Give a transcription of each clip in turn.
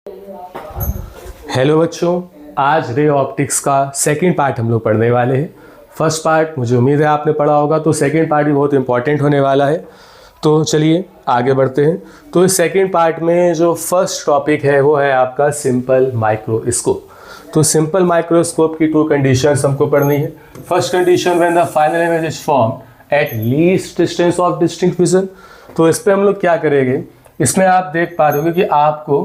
Hello बच्चों, आज ray optics का सेकंड पार्ट हम लोग पढ़ने वाले हैं। फर्स्ट पार्ट मुझे उम्मीद है आपने पढ़ा होगा, तो सेकंड पार्ट भी बहुत इंपॉर्टेंट होने वाला है। तो चलिए आगे बढ़ते हैं। तो इस सेकंड पार्ट में जो फर्स्ट टॉपिक है वो है आपका सिंपल माइक्रोस्कोप। तो सिंपल माइक्रोस्कोप की टू कंडीशंस हमको पढ़नी है। First condition, when the final image is formed eight least distance of distinct vision. तो इस पर हम लोग क्या करेंगे, इसमें आप देख पा रहे होगे कि आपको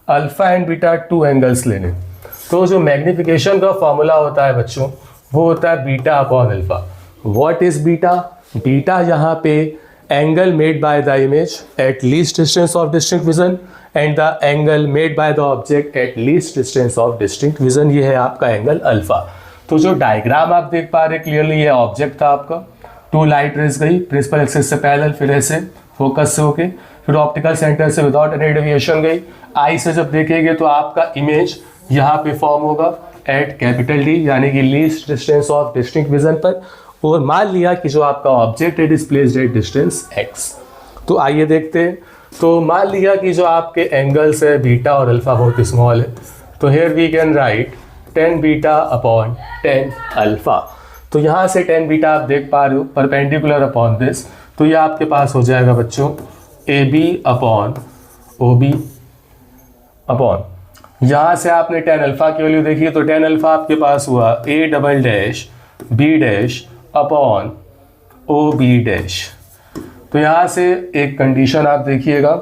alpha and beta two angles लेने। तो जो मैग्निफिकेशन का फॉर्मूला होता है बच्चों, वो होता है beta upon alpha. What is beta? Beta यहाँ पे angle made by the image at least distance of distinct vision and the angle made by the object at least distance of distinct vision, ये है आपका angle alpha. तो जो diagram आप देख पा रहे क्लियरली, ये ऑब्जेक्ट था आपका, टू लाइट रेज गई प्रिंसिपल एक्सिस से पैरेलल, फिर ऐसे फोकस से होके, फिर ऑप्टिकल सेंटर से विदाउट एनी डेविएशन गई। आई से जब देखेंगे तो आपका इमेज यहाँ पे फॉर्म होगा एट कैपिटल डी, यानी कि least distance of distinct vision पर। और मान लिया कि जो आपका object it is placed at distance x. तो आइए देखते हैं। तो मान लिया कि जो आपके एंगल्स है बीटा और अल्फा बहुत स्मॉल है, तो here we can write 10 beta upon 10 alpha. तो यहाँ से 10 बीटा आप देख पा रहे हो परपेंडिकुलर अपॉन दिस, तो ये आपके पास हो जाएगा बच्चों A B upon O B upon, यहाँ से आपने 10 अल्फा की वैल्यू देखी, तो 10 अल्फा आपके पास हुआ A double dash B dash upon O B dash. तो यहाँ से एक कंडीशन आप देखिएगा,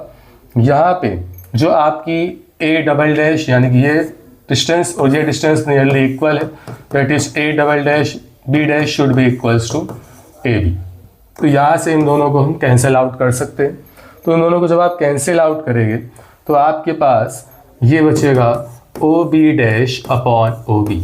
यहाँ पे जो आपकी ए डबल डैश यानी कि ये डिस्टेंस और ये डिस्टेंस नियरली इक्वल है, that is A double dash B dash should be equals to A B. तो यहाँ से इन दोनों को हम कैंसिल आउट कर सकते हैं। तो इन दोनों को जब आप कैंसिल आउट करेंगे तो आपके पास ये बचेगा O B dash upon O B.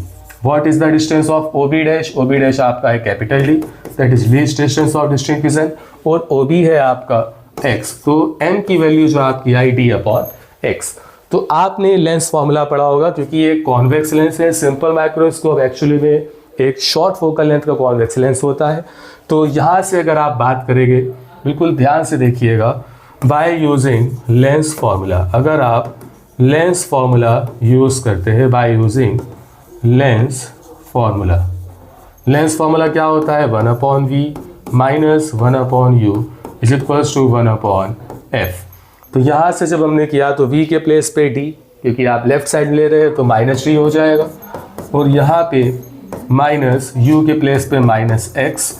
What is the distance of O B dash? O B dash आपका है capital D, that is least distance of distinct vision, और ओ बी है आपका एक्स। तो एम की वैल्यू जो आपकी I D upon x. तो आपने लेंस फॉर्मूला पढ़ा होगा, क्योंकि ये कॉन्वेक्स लेंस है। सिंपल माइक्रोस्कोप एक्चुअली में एक शॉर्ट फोकल लेंथ का कॉन्वेक्स लेंस होता है। तो यहाँ से अगर आप बात करेंगे, बिल्कुल ध्यान से देखिएगा, बाय यूजिंग लेंस फॉर्मूला, अगर आप लेंस फॉर्मूला यूज़ करते हैं, by using lens formula, lens formula क्या होता है? 1 upon V minus 1 upon U is equals to 1 upon F. तो यहाँ से जब हमने किया तो v के प्लेस पे d, क्योंकि आप लेफ्ट साइड ले रहे हैं तो माइनस d हो जाएगा, और यहाँ पे माइनस u के प्लेस पे माइनस x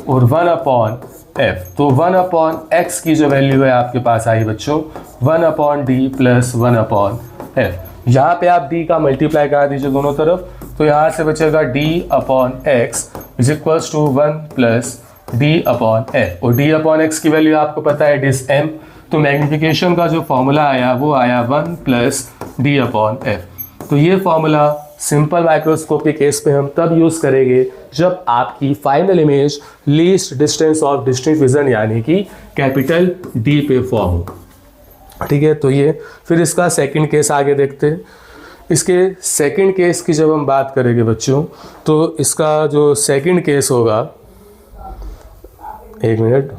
और 1 अपॉन f। तो 1 अपॉन x की जो वैल्यू है आपके पास आई बच्चों 1 upon d plus 1 upon f। यहाँ पे आप d का मल्टीप्लाई करा दीजिए दोनों तरफ, तो यहाँ से बचेगा d upon x is equals to 1 plus d upon f, और d अपॉन x की वैल्यू आपको पता है इट इज m। तो मैग्निफिकेशन का जो फॉर्मूला आया वो आया 1 प्लस d अपॉन f। तो ये फॉर्मूला सिंपल माइक्रोस्कोप के केस पे हम तब यूज़ करेंगे जब आपकी final image least distance of distinct vision यानी कि कैपिटल D पे फॉर्म हो। ठीक है, तो ये फिर इसका सेकंड केस आगे देखते हैं। इसके सेकंड केस की जब हम बात करेंगे बच्चों, तो इसका जो सेकंड केस होगा, एक मिनट,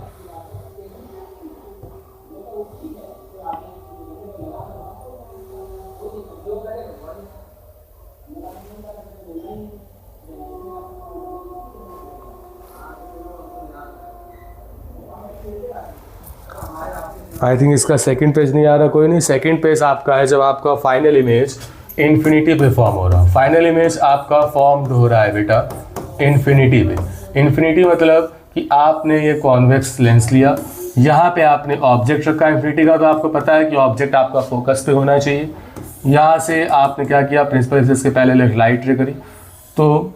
आई थिंक इसका सेकंड पेज नहीं आ रहा, कोई नहीं। सेकंड पेज आपका है जब आपका फाइनल इमेज इन्फिनिटी पे फॉर्म हो रहा है। फाइनल इमेज आपका फॉर्म्ड हो रहा है बेटा इन्फिनिटी पे। इन्फिनिटी मतलब कि आपने ये कॉन्वेक्स लेंस लिया, यहाँ पे आपने ऑब्जेक्ट रखा इन्फिनिटी का, तो आपको पता है कि ऑब्जेक्ट आपका फोकस पे होना चाहिए। यहाँ से आपने क्या किया, प्रिंसिपल एक्सिस के पहले एक लाइट रे करी, तो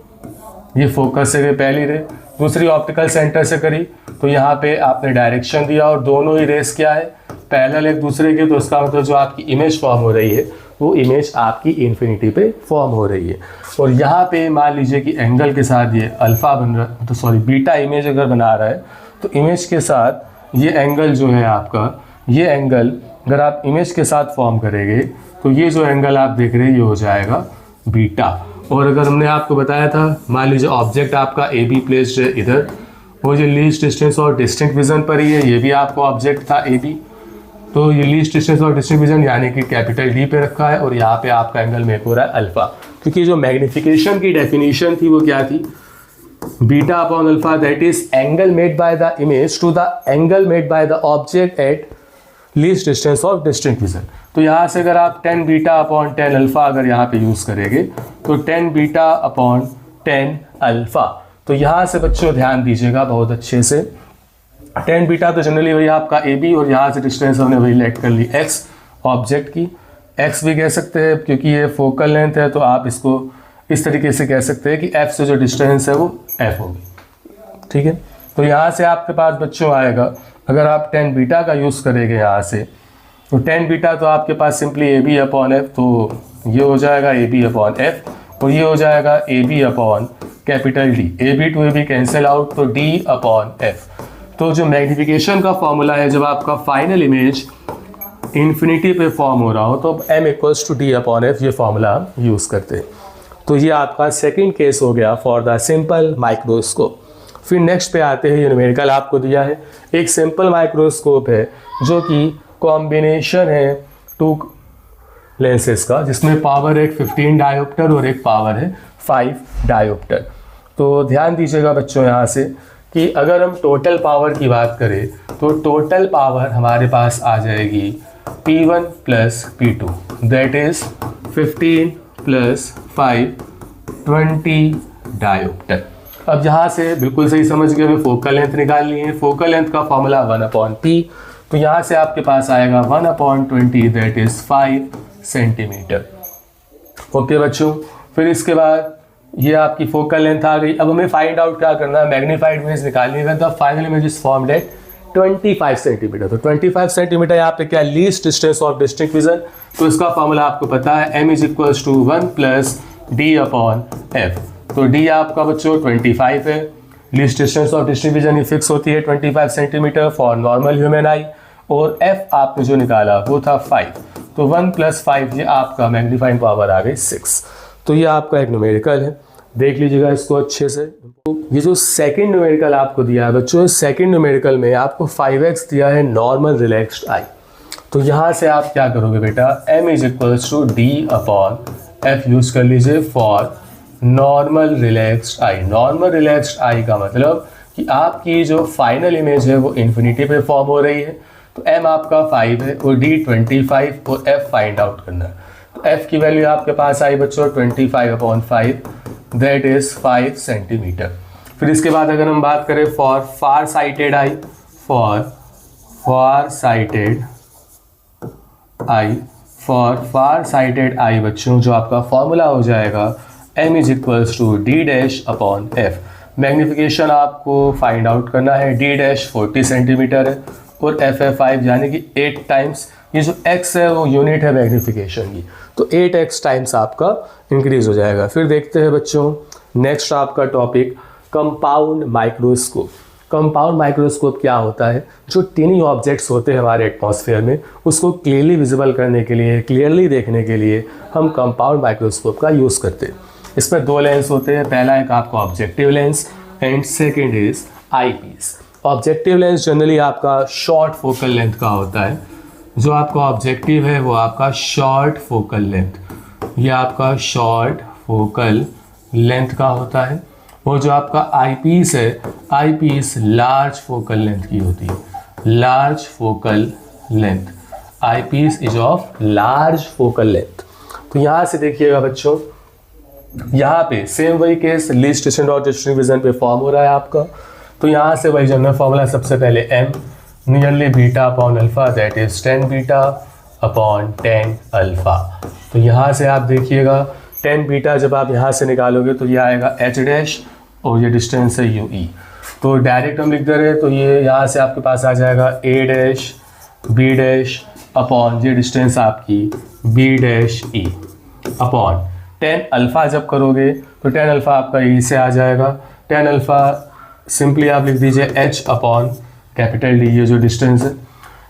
ये फोकस से पहली रे, दूसरी ऑप्टिकल सेंटर से करी, तो यहाँ पे आपने डायरेक्शन दिया, और दोनों ही रेस क्या है, पैरेलल एक दूसरे के। तो इसका मतलब जो आपकी इमेज फॉर्म हो रही है वो इमेज आपकी इन्फिनिटी पे फॉर्म हो रही है। और यहाँ पे मान लीजिए कि एंगल के साथ ये अल्फा बन रहा है, तो सॉरी बीटा इमेज अगर बना रहा है, तो इमेज के साथ ये एंगल जो है आपका, ये एंगल अगर आप इमेज के साथ फॉर्म करेंगे तो ये जो एंगल आप देख रहे हैं ये हो जाएगा बीटा। और अगर हमने आपको बताया था, मान लीजिए ऑब्जेक्ट आपका ए बी प्लेस्ड है इधर, वो जो लीस्ट डिस्टेंस और डिस्टिंक्ट विजन पर ही है, ये भी आपको ऑब्जेक्ट था ए बी, तो ये लीस्ट डिस्टेंस ऑफ डिस्ट्रीब्यूशन यानी कि कैपिटल डी पे रखा है और यहाँ पे आपका एंगल मेक हो रहा है अल्फा, क्योंकि जो मैग्निफिकेशन की डेफिनेशन थी वो क्या थी, beta upon alpha that is angle made by the image to the angle made by the object at least distance of distinct vision. तो यहाँ से अगर आप 10 बीटा अपॉन 10 अल्फा अगर यहाँ पे यूज़ करेंगे तो 10 बीटा अपॉन 10 अल्फा, तो यहाँ से बच्चों ध्यान दीजिएगा बहुत अच्छे से, 10 बीटा तो जनरली वही आपका ए बी और यहाँ से डिस्टेंस हमने वही लेट कर ली एक्स ऑब्जेक्ट की, एक्स भी कह सकते हैं क्योंकि ये फोकल लेंथ है, तो आप इसको इस तरीके से कह सकते हैं कि एफ से जो डिस्टेंस है वो एफ होगी, ठीक है। तो यहाँ से आपके पास बच्चों आएगा, अगर आप 10 बीटा का यूज़ करेंगे यहाँ से, तो 10 बीटा तो आपके पास simply A B upon F, तो ये हो जाएगा ए बी अपॉन एफ और ये हो जाएगा A B upon capital D, A B to A B cancel out, तो डी अपॉन एफ। तो जो मैग्निफिकेशन का फॉर्मूला है, जब आपका फाइनल इमेज इन्फिनिटी पे फॉर्म हो रहा हो तो m equals to D upon F ये फॉर्मूला यूज़ करते हैं। तो ये आपका सेकंड केस हो गया फॉर द सिंपल माइक्रोस्कोप। फिर नेक्स्ट पे आते हैं, ये न्यूमेरिकल आपको दिया है, एक सिंपल माइक्रोस्कोप है जो कि कॉम्बिनेशन है 2 लेंसेज का, जिसमें पावर एक 15 डायोप्टर और एक पावर है 5 डायोप्टर। तो ध्यान दीजिएगा बच्चों यहाँ से कि अगर हम टोटल पावर की बात करें तो टोटल पावर हमारे पास आ जाएगी P1 plus P2 that is 15 plus 5 20 dioptre. अब यहाँ से बिल्कुल सही समझ गए, हमें फोकल लेंथ निकालनी है, फोकल लेंथ का फॉर्मूला 1/P, तो यहाँ से आपके पास आएगा 1/20 दैट इज 5 सेंटीमीटर। ओके बच्चों, फिर इसके बाद ये आपकी फोकल लेंथ आ गई। अब हमें फाइंड आउट क्या करना है, मैग्नीफाइड इमेज निकालनी है। The final image is formed at 25 centimetre. तो 25 सेंटीमीटर यहाँ पे क्या, least distance of distinct vision, तो इसका फॉर्मूला आपको पता है, m is equals to 1 plus D upon F. तो डी आपका बच्चों 25 है, least distance of distinct vision ये फिक्स होती है 25 centimetre for normal human eye, और एफ आपने जो निकाला वो था 5, तो 1 प्लस 5 ये आपका मैग्नीफाइंग पावर आ गई 6। तो ये आपका एक न्यूमेरिकल है, देख लीजिएगा इसको अच्छे से। तो ये जो सेकंड न्यूमेरिकल आपको दिया है बच्चों, सेकंड न्यूमेरिकल में आपको 5x दिया है नॉर्मल रिलैक्स्ड आई। तो यहाँ से आप क्या करोगे बेटा, m is equals to D upon F use कर लीजिए for normal relaxed eye. Normal relaxed eye का मतलब कि आपकी जो फाइनल इमेज है वो इन्फिनिटी पे फॉर्म हो रही है, तो m आपका 5 है और d 25 और f फाइंड आउट करना है। तो f की वैल्यू आपके पास आई बच्चों 25/5 दैट इज 5 सेंटीमीटर। फिर इसके बाद अगर हम बात करें for far sighted eye, for far sighted eye बच्चों जो आपका फॉर्मूला हो जाएगा m is equals to D dash upon F. Magnification आपको फाइंड आउट करना है, d डैश 40 सेंटीमीटर है और f है 5 यानी कि 8 टाइम्स, ये जो x है वो यूनिट है मैग्निफिकेशन की, तो 8x टाइम्स आपका इंक्रीज हो जाएगा। फिर देखते हैं बच्चों नेक्स्ट आपका topic compound microscope. Compound microscope क्या होता है, जो टिनी ऑब्जेक्ट्स होते हैं हमारे एटमॉस्फेयर में उसको क्लियरली विजिबल करने के लिए, क्लियरली देखने के लिए हम कंपाउंड माइक्रोस्कोप का यूज़ करते हैं। इसमें 2 लेंस होते हैं, पहला एक आपका objective lens and second is eye piece. Objective lens generally आपका शॉर्ट फोकल लेंथ का होता है, जो आपका ऑब्जेक्टिव है वो आपका शॉर्ट फोकल लेंथ, ये आपका शॉर्ट फोकल लेंथ का होता है। वो जो आपका आई पीस है, eye piece large focal length की होती है, large focal length, eye piece is of large focal length. तो यहाँ से देखिएगा बच्चों, यहाँ पे सेम वही case, least distance of distinct vision पे फॉर्म हो रहा है आपका। तो यहाँ से वही जनरल फॉर्मूला, सबसे पहले m nearly beta upon alpha that is 10 beta upon 10 alpha. तो यहाँ से आप देखिएगा 10 बीटा जब आप यहाँ से निकालोगे तो ये आएगा h डैश और ये डिस्टेंस है UE। तो डायरेक्ट हम लिख दे रहे हैं, तो ये यहाँ से आपके पास आ जाएगा a dash b dash upon ये डिस्टेंस आपकी b dash E upon 10 alpha जब करोगे तो 10 अल्फ़ा आपका E से आ जाएगा। 10 अल्फ़ा सिंपली आप लिख दीजिए h अपॉन कैपिटल D, ये जो डिस्टेंस है।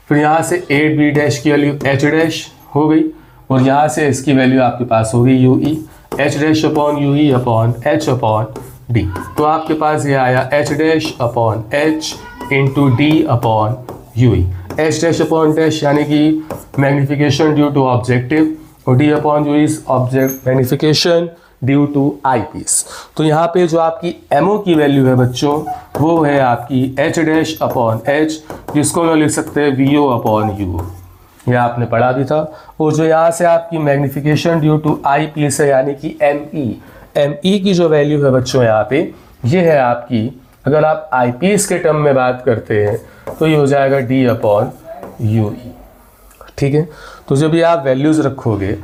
फिर यहाँ से 8b डैश की वैल्यू h डैश हो गई और यहाँ से इसकी वैल्यू आपके पास होगी UE, h dash upon UE upon h upon D। तो आपके पास ये आया h dash upon h into D upon U E. H dash upon dash यानी कि मैग्नीफिकेशन ड्यू टू ऑब्जेक्टिव, और D upon U is object magnification due to eye piece. तो यहाँ पे जो आपकी एमओ की वैल्यू है बच्चों वो है आपकी एच डैश अपॉन एच, जिसको हम लिख सकते हैं वी ओ अपॉन यू, ये आपने पढ़ा भी था। और जो यहाँ से आपकी magnification due to eye piece है यानी कि एम ई की जो वैल्यू है बच्चों यहाँ पे ये है आपकी, अगर आप आई पीस के टर्म में बात करते हैं तो ये हो जाएगा डी अपॉन यू ई। ठीक है, तो जब ये आप वैल्यूज़ रखोगे,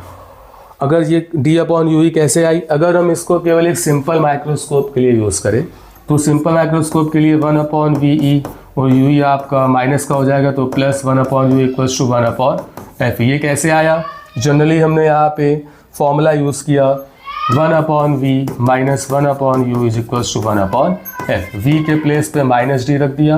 अगर ये डी अपॉन यू ई कैसे आई, अगर हम इसको केवल एक सिंपल माइक्रोस्कोप के लिए यूज़ करें तो सिंपल माइक्रोस्कोप के लिए 1 अपॉन वी ई और यू ई आपका माइनस का हो जाएगा, तो plus 1 upon U equals to 1 upon F. ये कैसे आया, जनरली हमने यहाँ पे फॉर्मूला यूज़ किया 1 upon V minus 1 upon U is equals to 1 upon F. V के प्लेस पे माइनस डी रख दिया,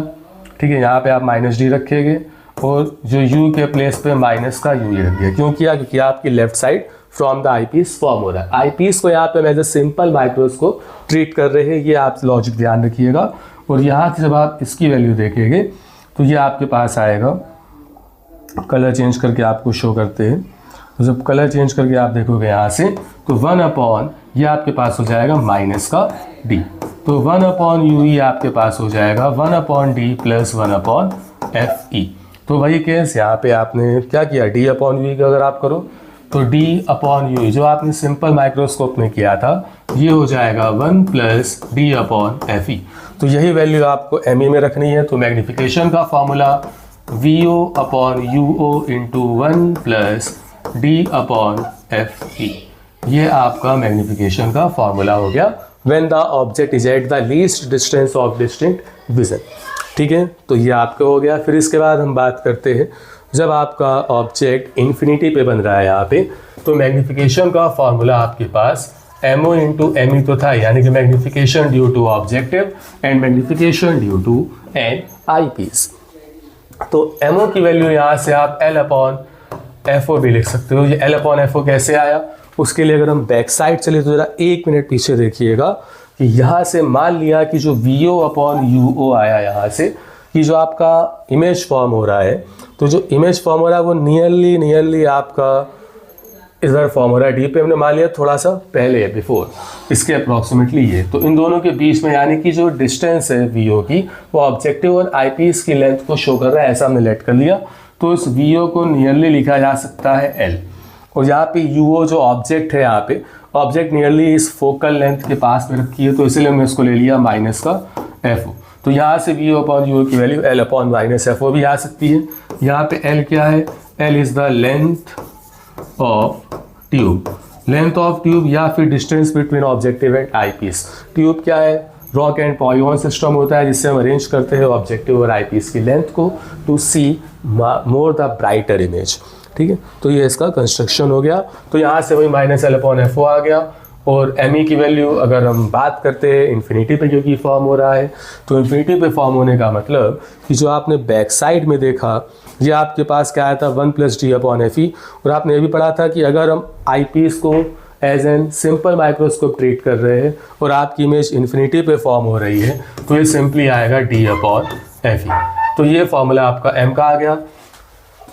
ठीक है, यहाँ पे आप माइनस डी रखेंगे और जो u के प्लेस पे माइनस का u रख दिया। क्यों किया, क्योंकि आपकी left side from the I piece form हो रहा है। आई पीस को यहाँ पे as a simple microscope treat कर रहे हैं, ये आप लॉजिक ध्यान रखिएगा। और यहाँ से जब आप इसकी वैल्यू देखेंगे तो ये आपके पास आएगा, कलर चेंज करके आपको शो करते हैं। तो जब कलर चेंज करके आप देखोगे यहाँ से तो 1 अपॉन ये आपके पास हो जाएगा माइनस का d, तो 1 अपॉन यू ई आपके पास हो जाएगा 1 upon D plus 1 upon F E. तो वही केस यहाँ पे आपने क्या किया, डी अपॉन यू ई का अगर आप करो तो डी अपॉन यू ई जो आपने सिंपल माइक्रोस्कोप में किया था ये हो जाएगा 1 plus D upon F E. तो यही वैल्यू आपको एम ई में रखनी है। तो मैग्नीफिकेशन का formula V O upon U O into 1 plus D upon F E, ये आपका मैग्नीफिकेशन का फॉर्मूला हो गया when the object is at the least distance of distinct vision. ठीक है, तो ये आपका हो गया। फिर इसके बाद हम बात करते हैं जब आपका ऑब्जेक्ट इन्फिनिटी पे बन रहा है यहाँ पे, तो मैग्नीफिकेशन का फॉर्मूला आपके पास M O into M E तो था, यानी कि magnification due to objective and magnification due to an I piece. तो एम ओ की वैल्यू यहाँ से आप एल अपॉन एफ ओ भी लिख सकते हो। ये एल अपॉन एफ ओ कैसे आया, उसके लिए अगर हम बैक साइड चले तो ज़रा 1 मिनट पीछे देखिएगा कि यहाँ से मान लिया कि जो वी ओ अपॉन यू ओ आया यहाँ से, कि जो आपका इमेज फॉर्म हो रहा है, तो जो इमेज फॉर्म हो रहा है वो नियरली आपका इधर फॉर्म हो रहा है, डी पे हमने मान लिया थोड़ा सा पहले है, बिफोर इसके अप्रॉक्सीमेटली ये। तो इन दोनों के बीच में यानी कि जो डिस्टेंस है वी ओ की वो ऑब्जेक्टिव और आई पीस की लेंथ को शो कर रहा है, ऐसा हमने लेट कर लिया। तो इस वी ओ को नियरली लिखा जा सकता है एल, और यहाँ पे यू ओ जो ऑब्जेक्ट है, यहाँ पे ऑब्जेक्ट नियरली इस फोकल लेंथ के पास में रखी है, तो इसलिए हमने इसको ले लिया माइनस का एफ ओ। तो यहाँ से V O upon U O की value L upon minus F O भी आ सकती है। यहाँ पे एल क्या है, L is the length of tube, length of tube या फिर distance between objective and eyepiece. Tube क्या है, रॉक एंड पॉलीगॉन सिस्टम होता है जिससे हम अरेंज करते हैं ऑब्जेक्टिव और आई पीस की लेंथ को to see more the brighter image. ठीक है, तो ये इसका कंस्ट्रक्शन हो गया। तो यहाँ से वही minus L upon F O आ गया। और एम ई की वैल्यू अगर हम बात करते हैं इन्फिनिटी पे क्योंकि फॉर्म हो रहा है, तो इन्फिनिटी पे फॉर्म होने का मतलब कि जो आपने बैक साइड में देखा ये आपके पास क्या आया था 1 plus D upon F E. और आपने ये भी पढ़ा था कि अगर हम आई पीस को as an simple microscope treat कर रहे हैं और आपकी इमेज इन्फिनिटी पे फॉर्म हो रही है तो ये सिंपली आएगा डी अपॉन एफ ई। तो ये फॉर्मूला आपका एम का आ गया।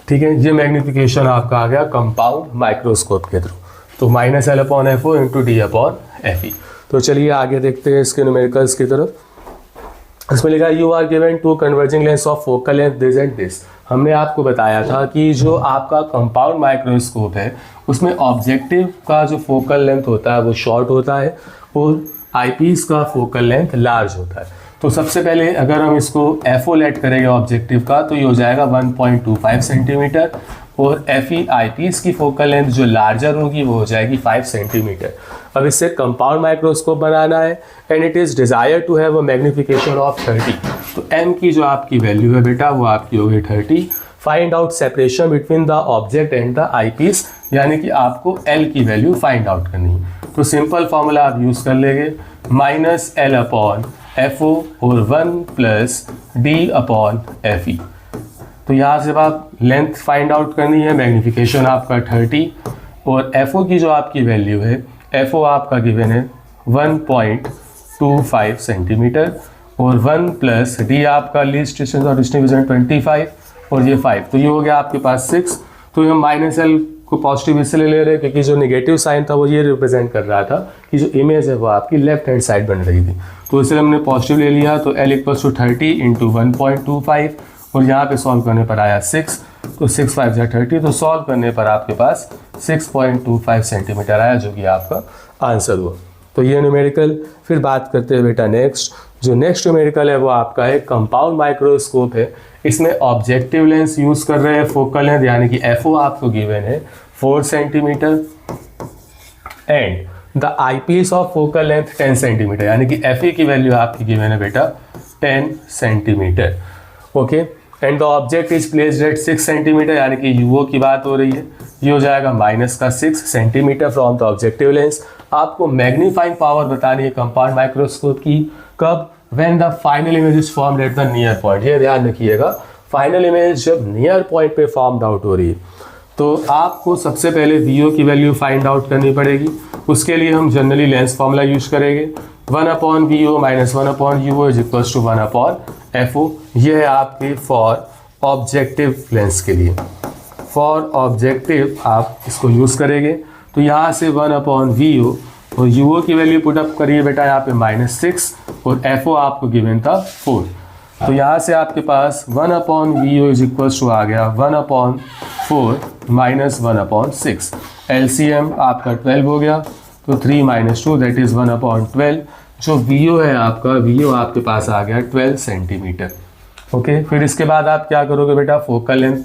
ठीक है, ये मैग्नीफिकेशन आपका आ गया कंपाउंड माइक्रोस्कोप के थ्रू। तो minus L upon F O into D upon F E. तो चलिए आगे देखते हैं इसके न्यूमेरिकल्स की तरफ। इसमें लिखा है you are given two converging lens of focal length this and this. हमने आपको बताया था कि जो आपका कंपाउंड माइक्रोस्कोप है उसमें ऑब्जेक्टिव का जो फोकल लेंथ होता है वो शॉर्ट होता है और आईपीस का फोकल लेंथ लार्ज होता है। तो सबसे पहले अगर हम इसको एफ ओ लेट करेंगे ऑब्जेक्टिव का तो ये हो जाएगा 1.25 सेंटीमीटर और एफ ई आई पीस की फोकल लेंथ जो लार्जर होगी वो हो जाएगी 5 सेंटीमीटर। अब इससे कंपाउंड माइक्रोस्कोप बनाना है and it is desire to have a magnification of 30। तो एम की जो आपकी वैल्यू है बेटा वो आपकी होगी 30। Find out separation between the object and the I piece, यानी कि आपको एल की वैल्यू फाइंड आउट करनी है। तो सिंपल फॉर्मूला आप यूज़ कर लेंगे minus L upon F O और 1 plus D upon F E. तो यहाँ से आप लेंथ फाइंड आउट करनी है, मैग्नीफिकेशन आपका 30 और एफ ओ की जो आपकी वैल्यू है एफ ओ आपका गिवन है 1.25 सेंटीमीटर और 1 प्लस डी आपका लीस्ट डिस्टेंस और डिस्टिंक्ट विजन 25 और ये 5, तो ये हो गया आपके पास 6। तो हम माइनस एल को पॉजिटिव इसलिए ले रहे हैं क्योंकि जो नेगेटिव साइन था वो ये रिप्रेजेंट कर रहा था कि जो इमेज है वो आपकी लेफ्ट हैंड साइड बन रही थी, तो इसलिए हमने पॉजिटिव ले लिया। तो L = 30 × 1.25 और यहाँ पे सॉल्व करने पर आया 6, तो 6 5 जा 30, तो सॉल्व करने पर आपके पास 6.25 सेंटीमीटर आया जो कि आपका आंसर हुआ। तो ये न्यूमेरिकल। फिर बात करते हैं बेटा नेक्स्ट, जो नेक्स्ट न्यूमेरिकल है वो आपका है कंपाउंड माइक्रोस्कोप है। इसमें ऑब्जेक्टिव लेंस यूज़ कर रहे हैं, फोकल लेंथ यानी कि FO आपको गिवन है 4 centimetre and the eyepiece of focal length 10 centimetre, यानी कि FA की वैल्यू आपकी गिवन है बेटा 10 centimetre. Okay, and the object is placed at 6 centimetre, यानी कि UO की बात हो रही है। ये हो जाएगा -6 centimetre from the objective lens. आपको मैग्नीफाइंग पावर बतानी है कंपाउंड माइक्रोस्कोप की, कब? When the final image is formed at the near point. ये ध्यान रखिएगा, फाइनल इमेज जब नियर पॉइंट पे फॉर्म्ड आउट हो रही है तो आपको सबसे पहले VO की वैल्यू फाइंड आउट करनी पड़ेगी। उसके लिए हम जनरली लेंस फॉर्मूला यूज करेंगे, 1/VO - 1/UO = 1/FO। ये है आपके फॉर ऑब्जेक्टिव लेंस के लिए। फॉर ऑब्जेक्टिव आप इसको यूज़ करेंगे, तो यहाँ से 1/VO और UO की वैल्यू पुट अप करिए बेटा यहाँ पे -6 और FO आपको गिवन था 4। तो यहाँ से आपके पास 1/VO = आ गया 1/4 - 1/6। LCM आपका 12 हो गया, तो 3 - 2 दैट इज़ 1/12। जो VO है आपका, VO आपके पास आ गया 12 सेंटीमीटर। ओके, फिर इसके बाद आप क्या करोगे बेटा, फोकल लेंथ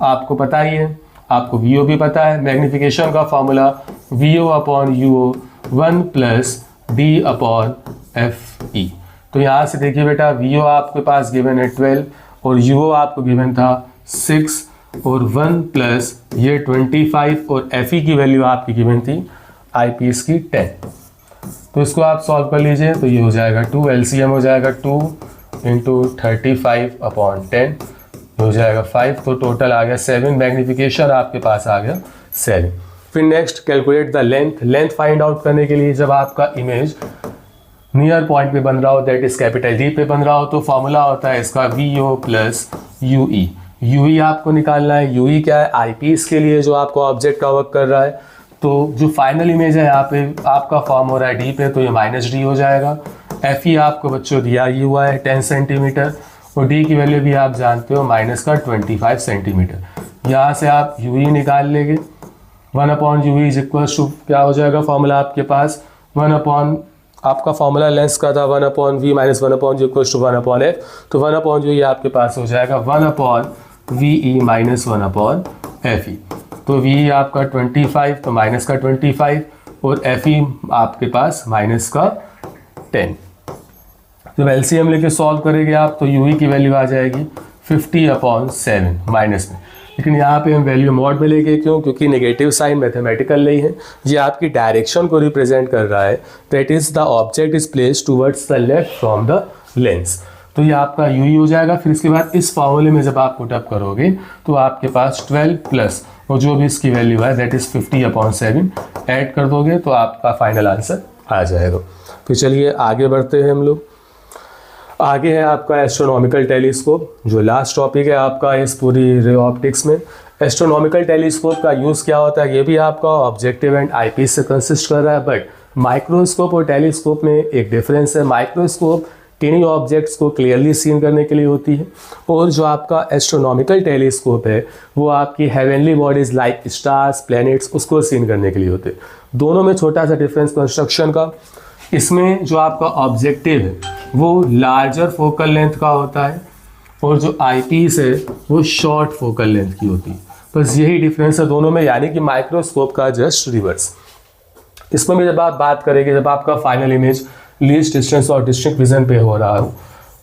आपको पता ही है, आपको VO भी पता है। मैग्नीफिकेशन का फॉर्मूला VO/UO 1 + D/FE। तो यहाँ से देखिए बेटा, VO आपके पास गिवन है 12 और UO आपको गिवन था 6 और 1 प्लस ये 25 और FE की वैल्यू आपकी गिवन थी आईपीएस की 10। तो इसको आप सॉल्व कर लीजिए, तो ये हो जाएगा 2, LCM हो जाएगा 2 × 35/10 हो जाएगा 5, तो टोटल आ गया 7। मैग्नीफिकेशन आपके पास आ गया 7। फिर next calculate the length. Length find out करने के लिए जब आपका इमेज नियर पॉइंट पे बन रहा हो, दैट इज कैपिटल D पे बन रहा हो, तो फॉर्मूला होता है इसका VO + UE। UE आपको निकालना है। UE क्या है? आईपीस के लिए जो आपको ऑब्जेक्ट का वर्क कर रहा है। तो जो फाइनल इमेज है यहाँ पे आपका फॉर्म हो रहा है D पे, तो ये -D हो जाएगा। FE आपको बच्चों दिया ही हुआ है 10 सेंटीमीटर और D की वैल्यू भी आप जानते हो -25 सेंटीमीटर। यहाँ से आप UE निकाल लेंगे। 1/UE = क्या हो जाएगा फॉर्मूला आपके पास, आपका फॉर्मूला लेंस का था 1/V - 1/U = 1/F। तो 1/UE आपके पास हो जाएगा 1/VE - 1/FE। तो VE आपका 25, तो -25 और FE आपके पास -10। जब LCM लेके सॉल्व करेंगे आप, तो UE की वैल्यू आ जाएगी 50/7 माइनस में। लेकिन यहाँ पे हम वैल्यू मॉड में लेंगे, क्यों? क्योंकि नेगेटिव साइन मैथमेटिकल नहीं है, ये आपकी डायरेक्शन को रिप्रेजेंट कर रहा है। That is the object is placed towards the left from the lens. तो ये आपका UE हो जाएगा। फिर इसके बाद इस फॉर्मूले में जब आप पुटअप करोगे तो आपके पास 12 प्लस और जो भी इसकी वैल्यू है दैट इज 50/7 ऐड कर दोगे तो आपका फाइनल आंसर आ जाएगा। फिर चलिए आगे बढ़ते हैं हम लोग। आगे है आपका एस्ट्रोनॉमिकल टेलीस्कोप, जो लास्ट टॉपिक है आपका इस पूरी रे ऑप्टिक्स में। एस्ट्रोनॉमिकल टेलीस्कोप का यूज़ क्या होता है, ये भी आपका ऑब्जेक्टिव एंड आईपीस से कंसिस्ट कर रहा है। बट माइक्रोस्कोप और टेलीस्कोप में एक डिफरेंस है। माइक्रोस्कोप टिनी ऑब्जेक्ट्स को क्लियरली सीन करने के लिए होती है और जो आपका एस्ट्रोनॉमिकल टेलीस्कोप है वो आपकी heavenly bodies like stars, planets उसको सीन करने के लिए होते हैं। दोनों में छोटा सा डिफरेंस कंस्ट्रक्शन का। इसमें जो आपका ऑब्जेक्टिव है वो लार्जर फोकल लेंथ का होता है और जो आईपीस है वो शॉर्ट फोकल लेंथ की होती है। बस यही डिफरेंस है दोनों में, यानी कि माइक्रोस्कोप का जस्ट रिवर्स। इसमें भी जब आप बात करेंगे, जब आपका फाइनल इमेज लीस्ट डिस्टेंस और डिस्ट्रिक्ट विजन पे हो रहा हो,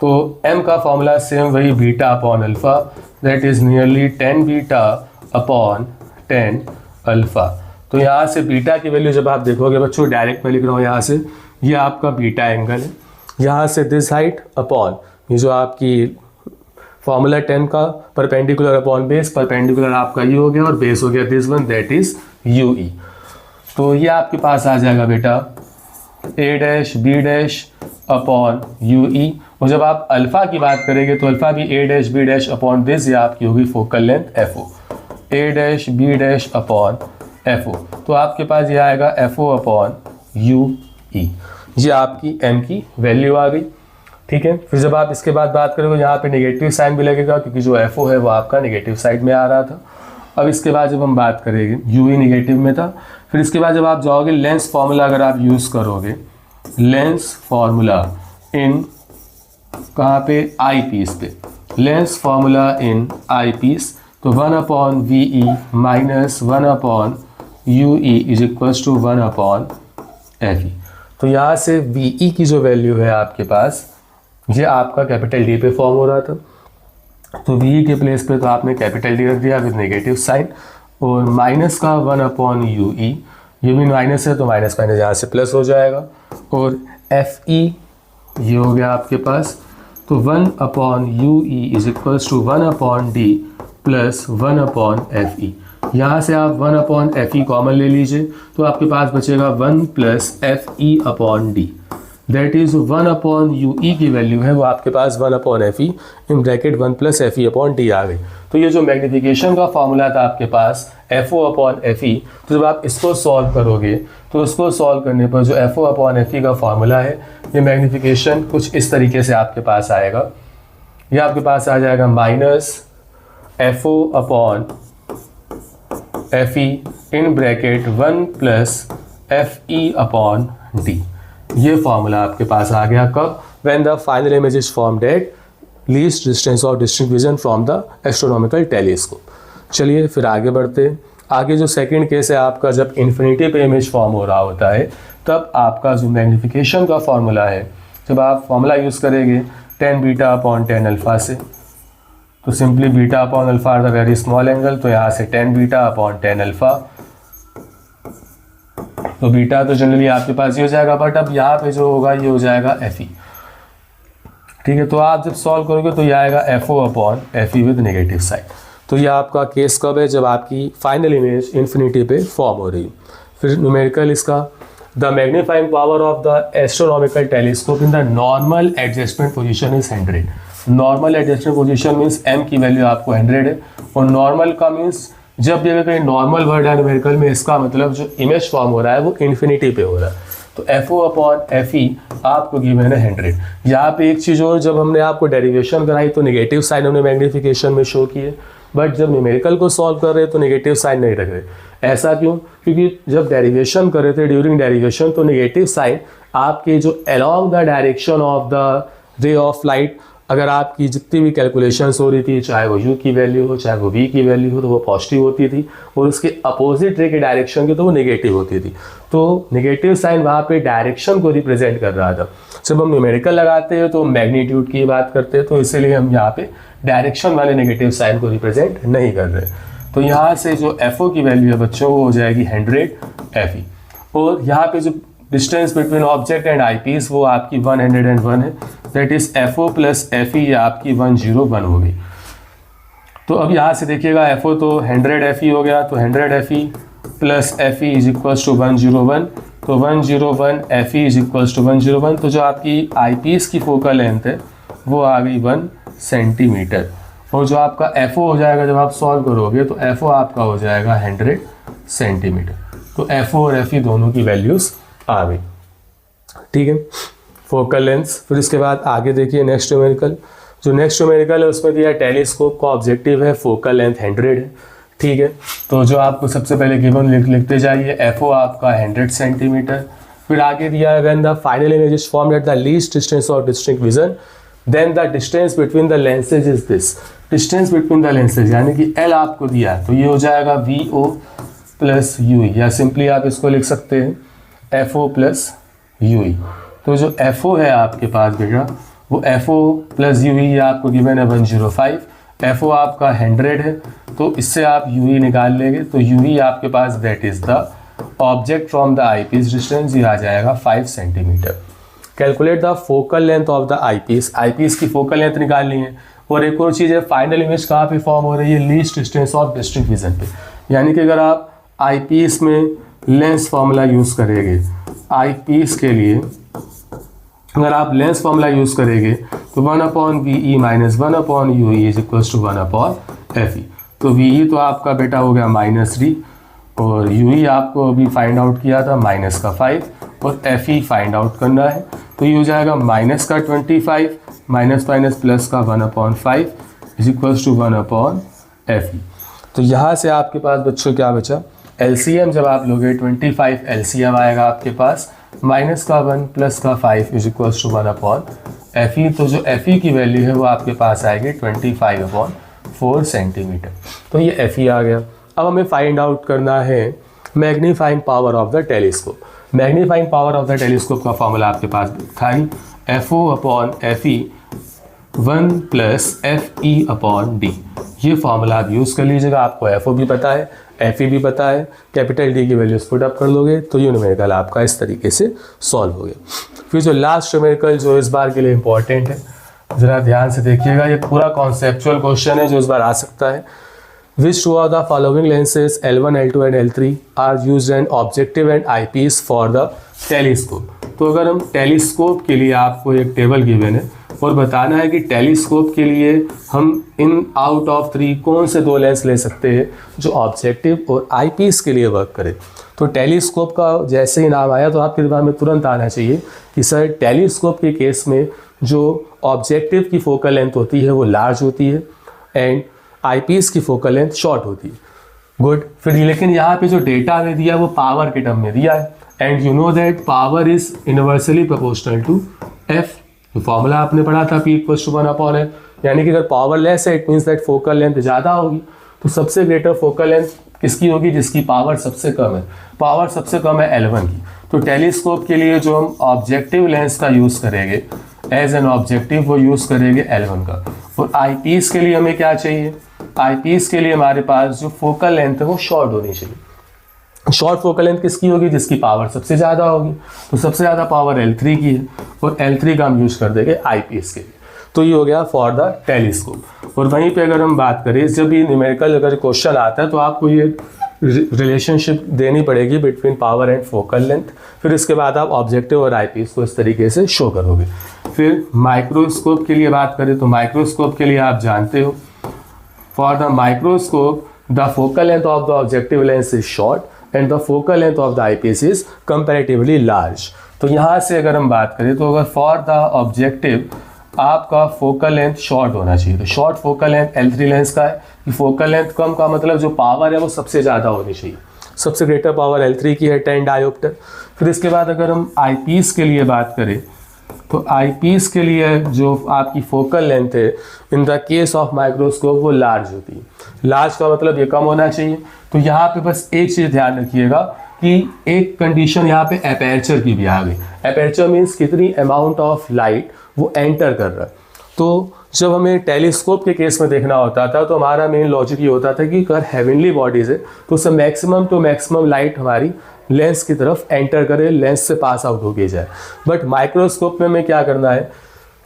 तो m का फॉर्मूला सेम वही β/α, दैट इज नियरली 10 β/10 अल्फा। तो यहाँ से बीटा की वैल्यू जब आप देखोगे बच्चों, डायरेक्ट मैं लिख रहा हूँ यहाँ से, ये आपका बीटा एंगल है। यहाँ से दिस हाइट अपॉन ये जो आपकी फॉर्मूला 10 का परपेंडिकुलर अपॉन बेस, परपेंडिकुलर आपका ये हो गया और बेस हो गया this one that is UE। तो ये आपके पास आ जाएगा बेटा A' B' अपॉन UE और जब आप अल्फ़ा की बात करेंगे तो अल्फ़ा भी a dash b dash upon this, ये आपकी होगी focal length FO, a dash b dash upon FO, तो आपके पास ये आएगा FO अपॉन UE, ये आपकी m की वैल्यू आ गई। ठीक है, फिर जब आप इसके बाद बात करोगे यहाँ पे नेगेटिव साइन भी लगेगा क्योंकि जो FO है वो आपका नेगेटिव साइड में आ रहा था। अब इसके बाद जब हम बात करेंगे UE नेगेटिव में था, फिर इसके बाद जब आप जाओगे लेंस फार्मूला अगर आप यूज़ करोगे, लेंस फार्मूला इन कहाँ पे आई पीस पे, lens formula in I piece, तो 1/VE minus 1/UE is equals to 1/FE। तो यहाँ से VE की जो वैल्यू है आपके पास, ये आपका कैपिटल D पे फॉर्म हो रहा था, तो VE के प्लेस पे तो आपने कैपिटल D रख दिया विद नेगेटिव साइन, और माइनस का 1/UE, ये भी माइनस है तो माइनस माइनस यहाँ से प्लस हो जाएगा, और FE ये हो गया आपके पास, तो 1/UE is equals to 1/D plus 1/FE। यहाँ से आप 1/FE कॉमन ले लीजिए, तो आपके पास बचेगा 1 plus FE upon D, that is 1/UE की वैल्यू है वो आपके पास 1/FE in bracket 1 plus FE upon D आ गई। तो ये जो मैग्नीफिकेशन का फॉर्मूला था आपके पास FO अपॉन FE, तो जब आप इसको सॉल्व करोगे तो उसको सॉल्व करने पर जो FO अपॉन FE का फॉर्मूला है, ये मैग्नीफिकेशन कुछ इस तरीके से आपके पास आएगा। ये आपके पास आ जाएगा minus FO upon FE in bracket 1 plus FE upon D। ये फॉर्मूला आपके पास आ गया कब, when the final image is formed eight least distance of distinct vision from the astronomical telescope. चलिए फिर आगे बढ़ते हैं। आगे जो सेकंड केस है आपका, जब इन्फिनिटी पे इमेज फॉर्म हो रहा होता है, तब आपका जो मैग्नीफिकेशन का फॉर्मूला है, जब आप फॉर्मूला यूज़ करेंगे tan beta upon tan alpha से, तो simply beta upon alpha are the very small angle, तो यहाँ से tan beta upon tan alpha, तो बीटा तो जनरली आपके पास ये हो जाएगा, बट अब यहाँ पे जो होगा ये हो जाएगा FE। ठीक है, तो आप जब सॉल्व करोगे तो ये आएगा FO upon FE with negative side. तो ये आपका केस कब है, जब आपकी फाइनल इमेज इन्फिनिटी पे फॉर्म हो रही है। फिर न्यूमेरिकल इसका, the magnifying power of the astronomical telescope in the normal adjustment position is 100। Normal adjustment position means m की वैल्यू आपको 100 है, और नॉर्मल का मीन्स जब भी अगर कहीं नॉर्मल वर्ड है न्यूमेरिकल में, इसका मतलब जो इमेज फॉर्म हो रहा है वो इन्फिनिटी पे हो रहा है। तो FO अपॉन FE आपको गिवन है 100। यहाँ पे एक चीज़ और, जब हमने आपको डेरिवेशन कराई तो नेगेटिव साइन हमने मैग्नीफिकेशन में शो किए, बट जब न्यूमेरिकल को सॉल्व कर रहे तो नेगेटिव साइन नहीं रख रहे। ऐसा क्यों? क्योंकि जब डेरिवेशन कर रहे थे, ड्यूरिंग डेरिवेशन, तो नेगेटिव साइन आपके जो along the direction of the ray of light, अगर आपकी जितनी भी कैलकुलेशंस हो रही थी, चाहे वो U की वैल्यू हो चाहे वो V की वैल्यू हो, तो वो पॉजिटिव होती थी, और उसके अपोजिट रे के डायरेक्शन की तो वो नेगेटिव होती थी। तो नेगेटिव साइन वहाँ पे डायरेक्शन को रिप्रेजेंट कर रहा था। जब हम न्यूमेरिकल लगाते हैं तो मैग्नीट्यूड की बात करते हैं, तो इसीलिए हम यहाँ पे डायरेक्शन वाले नेगेटिव साइन को रिप्रेजेंट नहीं कर रहे। तो यहाँ से जो FO की वैल्यू है बच्चों वो हो जाएगी 100 FE, और यहाँ पे जो distance between object and eyepiece वो आपकी 101 है, that is FO plus FE ये आपकी 101 हो गई। तो अब यहाँ से देखिएगा FO तो 100 FE हो गया, तो 100 FE plus FE is equals to 101, तो 101 FE इज इक्वल्स टू 101। तो जो आपकी आई पीस की फोकल लेंथ है वो आ गई 1 सेंटीमीटर, और जो आपका FO हो जाएगा जब आप सॉल्व करोगे तो FO आपका हो जाएगा 100 सेंटीमीटर। तो FO और FE दोनों की वैल्यूज़ आ गई। ठीक है, फोकल लेंस। फिर इसके बाद आगे देखिए नेक्स्ट न्यूमेरिकल। जो नेक्स्ट न्यूमेरिकल है उसमें दिया टेलीस्कोप का ऑब्जेक्टिव है, फोकल लेंथ 100 है। ठीक है, तो जो आपको सबसे पहले गिवन लिखते जाइए, FO आपका 100 सेंटीमीटर। फिर आगे दिया है when the final image is formed at the least distance of distinct vision, then the distance between the lenses is this. Distance between the lenses यानी कि L आपको दिया है, तो ये हो जाएगा VO प्लस UE, या सिंपली आप इसको लिख सकते हैं FO प्लस UE। तो जो FO है आपके पास बेटा, वो FO प्लस UE आपको गिवन है 105, FO आपका 100 है, तो इससे आप UE निकाल लेंगे, तो UE आपके पास that is the object from the I piece distance, ये आ जाएगा 5 centimetre. Calculate the focal length of the I piece. Eye piece की फोकल लेंथ निकालनी है। और एक और चीज़ है, फाइनल इमेज कहाँ पे फॉर्म हो रही है, least distance of distinct vision पे। यानी कि अगर आप आई पीस में लेंस फार्मूला यूज़ करेंगे, आई पीस के लिए अगर आप लेंस फार्मूला यूज़ करेंगे तो 1/VE minus 1/UE is equal to 1/FE। तो VE तो आपका बेटा हो गया -3 और UE आपको अभी फाइंड आउट किया था -5 और FE फाइंड आउट करना है। तो ये हो जाएगा -25 माइनस प्लस का 1/5 इज इक्वल टू 1/FE। तो यहाँ से आपके पास बच्चों क्या बचा, LCM जब आप लोगे 25 LCM आएगा आपके पास, माइनस का 1 प्लस का 5 इज इक्वल टू 1/FE। तो जो FE की वैल्यू है वो आपके पास आएगी 25/4 सेंटीमीटर। तो ये FE आ गया। अब हमें फाइंड आउट करना है magnifying power of the telescope. Magnifying power of the telescope का फॉर्मूला आपके पास था ही, FO/FE 1 + FE/D। ये फॉर्मूला आप यूज़ कर लीजिएगा। आपको FO भी पता है, FE भी पता है, कैपिटल D की वैल्यूज पुट अप कर लोगे तो ये न्यूमेरिकल आपका इस तरीके से सॉल्व हो गया। फिर जो लास्ट न्यूमेरिकल जो इस बार के लिए इंपॉर्टेंट है, ज़रा ध्यान से देखिएगा, ये पूरा कॉन्सेप्चुअल क्वेश्चन है जो इस बार आ सकता है। Which two of the following lenses L1, L2 and L3 are used in objective and eyepiece for the telescope? तो अगर हम टेलीस्कोप के लिए आपको एक टेबल गिवन है और बताना है कि टेलीस्कोप के लिए हम इन आउट ऑफ 3 कौन से 2 लेंस ले सकते हैं जो ऑब्जेक्टिव और आईपीस के लिए वर्क करे। तो टेलीस्कोप का जैसे ही नाम आया तो आपके दिमाग में तुरंत आना चाहिए कि सर टेलीस्कोप के केस में जो ऑब्जेक्टिव की फोकल लेंथ होती है वो लार्ज होती है एंड आईपीस की फोकल लेंथ शॉर्ट होती है। गुड। फिर लेकिन यहाँ पे जो डेटा हमें दिया है वो पावर के टर्म में दिया है and you know that power is inversely proportional to F. Formula आपने पढ़ा था P = 1/F, यानी कि अगर पावर लेस है it means that focal length ज़्यादा होगी। तो सबसे ग्रेटर फोकल लेंथ किसकी होगी, जिसकी पावर सबसे कम है। पावर सबसे कम है L1 की। तो टेलीस्कोप के लिए जो हम ऑब्जेक्टिव लेंस का यूज़ करेंगे एज एन ऑब्जेक्टिव वो यूज़ करेंगे L1 का। और आईपीस के लिए हमें क्या चाहिए, आईपीस के लिए हमारे पास जो फोकल लेंथ है वो शॉर्ट होनी चाहिए। शॉर्ट फोकल लेंथ किसकी होगी, जिसकी पावर सबसे ज़्यादा होगी। तो सबसे ज़्यादा पावर L3 की है और L3 का हम यूज कर देंगे आईपीस के लिए। तो ये हो गया फॉर द टेलीस्कोप। और वहीं पे अगर हम बात करें, जब ये न्यूमेरिकल अगर क्वेश्चन आता है तो आपको ये रिलेशनशिप देनी पड़ेगी between power and focal length. फिर इसके बाद आप ऑब्जेक्टिव और आईपीस को इस तरीके से शो करोगे। फिर माइक्रोस्कोप के लिए बात करें तो माइक्रोस्कोप के लिए आप जानते हो for the microscope the focal length of the objective lens is short and the focal length of the eyepiece is comparatively large. तो यहाँ से अगर हम बात करें तो अगर फॉर द ऑब्जेक्टिव आपका फोकल लेंथ शॉर्ट होना चाहिए। तो short focal length L3 lens का है कि फोकल लेंथ कम का मतलब जो पावर है वो सबसे ज़्यादा होनी चाहिए। सबसे ग्रेटर पावर L3 की है 10 डायोप्टर। फिर इसके बाद अगर हम आईपीस के लिए बात करें तो आईपीस के लिए जो आपकी फोकल लेंथ है in the case of microscope वो लार्ज होती है। लार्ज का मतलब ये कम होना चाहिए। तो यहाँ पे बस एक चीज़ ध्यान रखिएगा कि एक कंडीशन यहाँ पे एपर्चर की भी आ गई। एपर्चर मीन्स कितनी अमाउंट ऑफ लाइट वो एंटर कर रहा है। तो जब हमें टेलीस्कोप के केस में देखना होता था तो हमारा मेन लॉजिक ये होता था कि अगर हेवनली बॉडीज है तो उससे मैक्सिमम टू मैक्सिमम लाइट हमारी लेंस की तरफ एंटर करे, लेंस से पास आउट होके जाए। बट माइक्रोस्कोप में हमें क्या करना है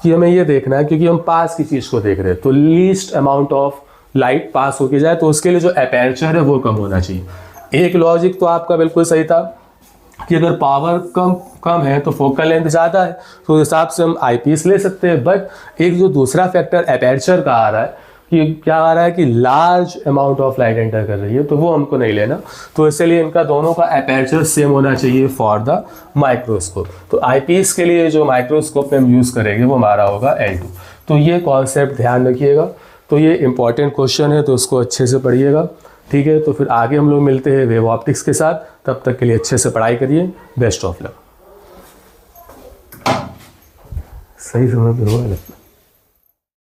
कि हमें ये देखना है, क्योंकि हम पास की चीज़ को देख रहे हैं तो least amount of light pass होके जाए, तो उसके लिए जो एपर्चर है वो कम होना चाहिए। एक लॉजिक तो आपका बिल्कुल सही था कि अगर पावर कम है तो फोकल लेंथ ज़्यादा है, तो उस हिसाब से हम आईपीस ले सकते हैं। बट एक जो दूसरा फैक्टर एपर्चर का आ रहा है कि क्या आ रहा है कि large amount of light enter कर रही है, तो वो हमको नहीं लेना। तो इसलिए इनका दोनों का एपर्चर सेम होना चाहिए फॉर द माइक्रोस्कोप। तो आईपीस के लिए जो माइक्रोस्कोप में हम यूज़ करेंगे वो हमारा होगा L2। तो ये कॉन्सेप्ट ध्यान रखिएगा। तो ये इंपॉर्टेंट क्वेश्चन है तो उसको अच्छे से पढ़िएगा, ठीक है। तो फिर आगे हम लोग मिलते हैं वेव ऑप्टिक्स के साथ। तब तक के लिए अच्छे से पढ़ाई करिए। Best of luck. सही समय पे होगा लगता है।